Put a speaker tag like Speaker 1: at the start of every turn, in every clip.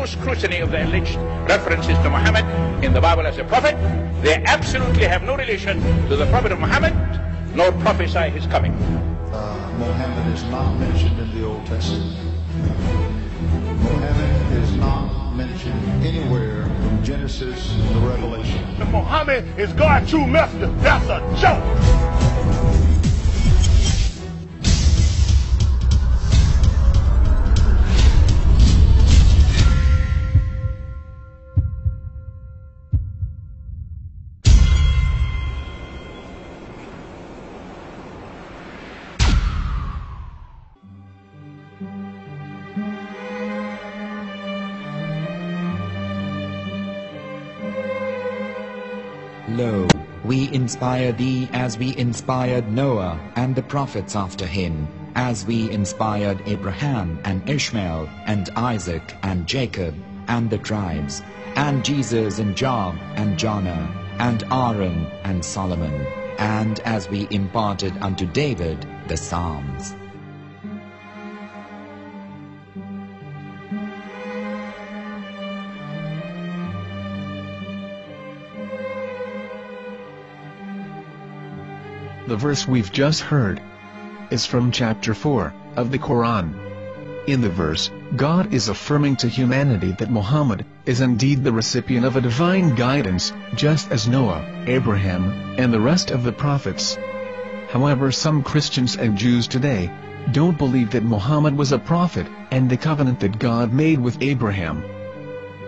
Speaker 1: no scrutiny of the alleged references to Muhammad in the Bible as a prophet. They absolutely have no relation to the Prophet of Muhammad, nor prophesy his coming.
Speaker 2: Muhammad is not mentioned in the Old Testament. Muhammad is not mentioned anywhere from Genesis to Revelation.
Speaker 3: Muhammad is God's true messenger. That's a joke.
Speaker 4: Lo, we inspire thee as we inspired Noah and the prophets after him, as we inspired Abraham and Ishmael and Isaac and Jacob and the tribes, and Jesus and Job and Jonah and Aaron and Solomon, and as we imparted unto David the Psalms.
Speaker 5: The verse we've just heard is from chapter 4 of the Quran. In the verse, God is affirming to humanity that Muhammad is indeed the recipient of a divine guidance, just as Noah, Abraham, and the rest of the prophets. However, some Christians and Jews today don't believe that Muhammad was a prophet and the covenant that God made with Abraham.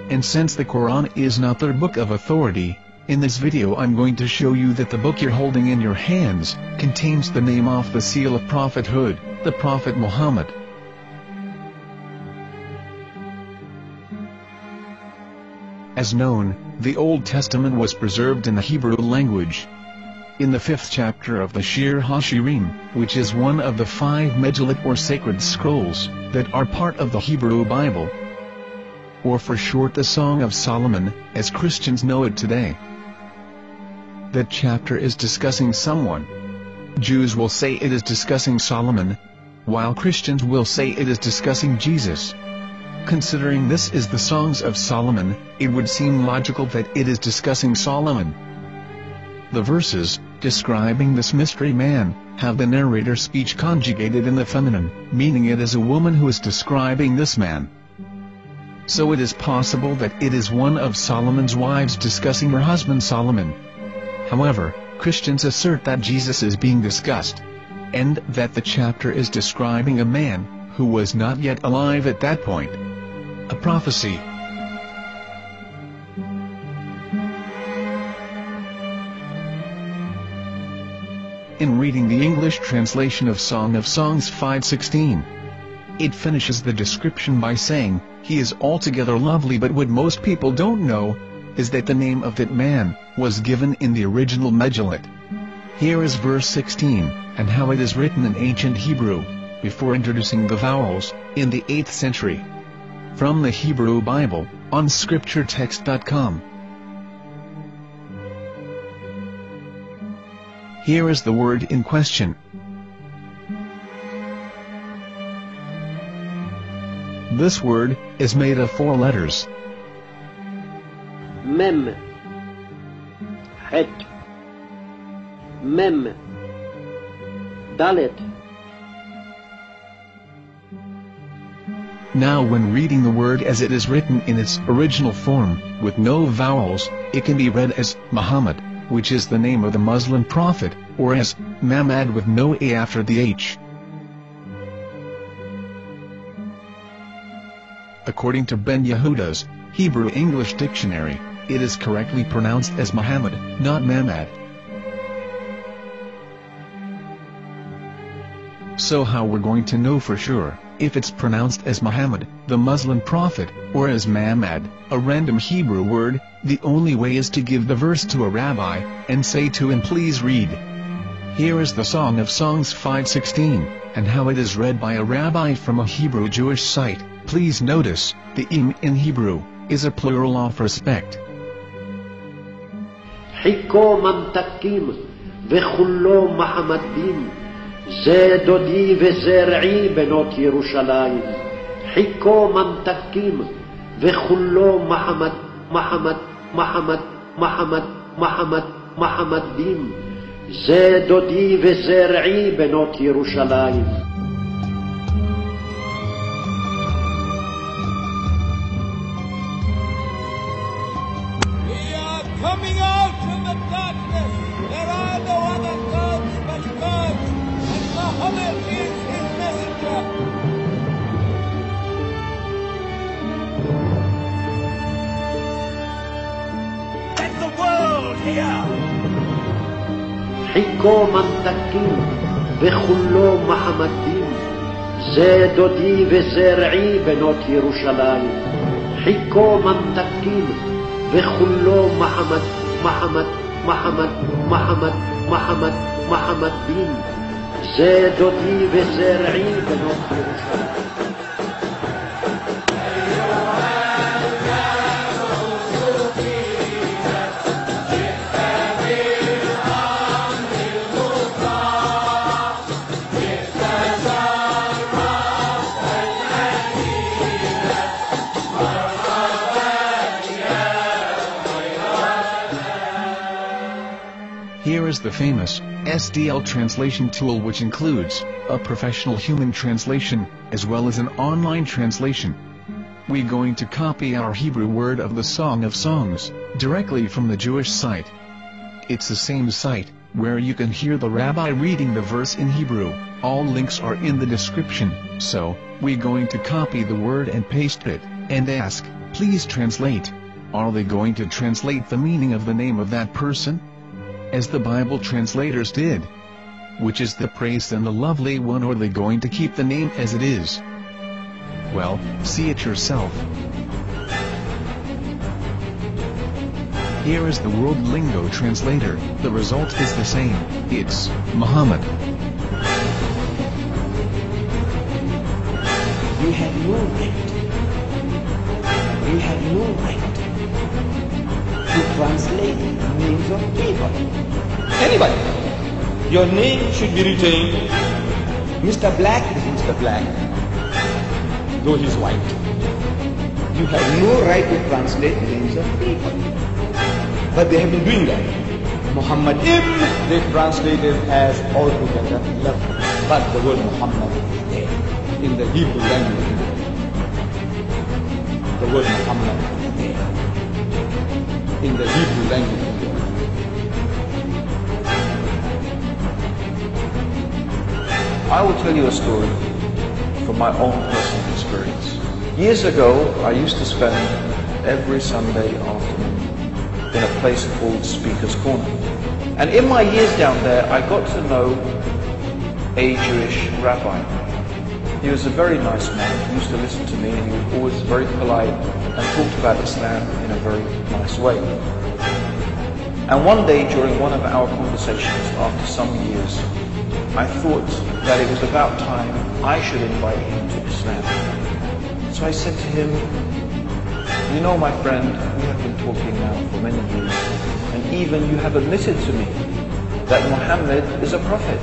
Speaker 5: And since the Quran is not their book of authority, in this video I'm going to show you that the book you're holding in your hands contains the name off the seal of prophethood, the Prophet Muhammad. As known, the Old Testament was preserved in the Hebrew language. In the 5th chapter of the Shir HaShirim, which is one of the 5 Megillat or sacred scrolls that are part of the Hebrew Bible, or for short the Song of Solomon, as Christians know it today. That chapter is discussing someone. Jews will say it is discussing Solomon, while Christians will say it is discussing Jesus. Considering this is the Songs of Solomon, it would seem logical that it is discussing Solomon. The verses, describing this mystery man, have the narrator's speech conjugated in the feminine, meaning it is a woman who is describing this man. So it is possible that it is one of Solomon's wives discussing her husband Solomon. However, Christians assert that Jesus is being discussed, and that the chapter is describing a man who was not yet alive at that point. A prophecy. In reading the English translation of Song of Songs 5:16, it finishes the description by saying, "He is altogether lovely," but what most people don't know is that the name of that man was given in the original Megillat. Here is verse 16, and how it is written in ancient Hebrew, before introducing the vowels, in the 8th century. From the Hebrew Bible, on scripturetext.com. Here is the word in question. This word is made of 4 letters.
Speaker 6: Mem, Het, Mem, Dalet.
Speaker 5: Now when reading the word as it is written in its original form, with no vowels, it can be read as Muhammad, which is the name of the Muslim prophet, or as Mamad with no A after the H. According to Ben Yehuda's Hebrew English Dictionary, it is correctly pronounced as Muhammad, not Mamad. So how we're going to know for sure if it's pronounced as Muhammad, the Muslim prophet, or as Mamad, a random Hebrew word? The only way is to give the verse to a rabbi, and say to him, "Please read." Here is the Song of Songs 5:16, and how it is read by a rabbi from a Hebrew Jewish site. Please notice, the im in Hebrew is a plural of respect.
Speaker 6: Hiko mamtakim vechullo Mahamadim ze dodi vezer'i benot Yerushalayim. Hiko mamtakim וכולו מחמד, מחמד, מחמד, מחמד, מחמד, מחמדים. זה דודי וזה רעי בנות ירושלים.
Speaker 7: Coming out from the darkness, there are no other gods but God, and Muhammad is his messenger.
Speaker 3: Let the world hear.
Speaker 6: חיכו ממתקים וכולו מחמדים. זה דודי וזה רעי בנות ירושלים. חיכו ממתקים וכולו מחמד, מחמד, מחמד, מחמד, מחמד, מחמדים. זה דודי וזה רעי בנות ירושלים.
Speaker 5: Here is the famous SDL translation tool, which includes a professional human translation, as well as an online translation. We're going to copy our Hebrew word of the Song of Songs, directly from the Jewish site. It's the same site, where you can hear the rabbi reading the verse in Hebrew. All links are in the description, so, we're going to copy the word and paste it, and ask, please translate. Are they going to translate the meaning of the name of that person? As the Bible translators did. Which is the praised and the lovely one, or are they going to keep the name as it is? Well, see it yourself. Here is the World Lingo Translator. The result is the same. It's Muhammad.
Speaker 8: We have no right. We have no right to translate names of people. Anybody. Your name should be retained. Mr. Black is Mr. Black, though he's white. You have no right to translate names of people. But they have been doing that. Muhammad they translated as altogether lovely. But the word Muhammad is there in the Hebrew language. The word Muhammad is there in the Hebrew language.
Speaker 9: I will tell you a story from my own personal experience. Years ago, I used to spend every Sunday afternoon in a place called Speaker's Corner. And in my years down there, I got to know a Jewish rabbi. He was a very nice man. He used to listen to me, and he was always very polite and talked about Islam in a very nice way. And one day, during one of our conversations, after some years, I thought that it was about time I should invite him to Islam. So I said to him, you know, my friend, we have been talking now for many years, and even you have admitted to me that Muhammad is a prophet.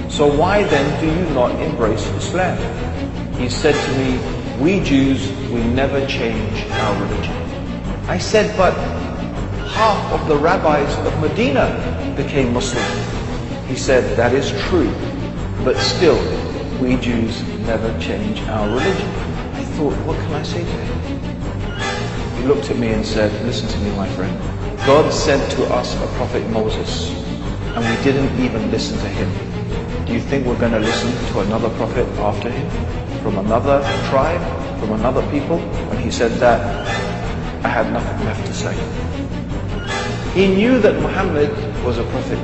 Speaker 9: So why then do you not embrace Islam? He said to me, we Jews, we never change our religion. I said, but half of the rabbis of Medina became Muslim. He said, that is true, but still, we Jews never change our religion. I thought, what can I say to him? He looked at me and said, listen to me, my friend. God sent to us a prophet Moses, and we didn't even listen to him. Do you think we're going to listen to another prophet after him? From another tribe? From another people? When he said that, I had nothing left to say. He knew that Muhammad was a prophet.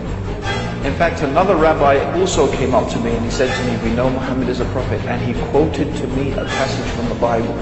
Speaker 9: In fact, another rabbi also came up to me and he said to me, we know Muhammad is a prophet, and he quoted to me a passage from the Bible.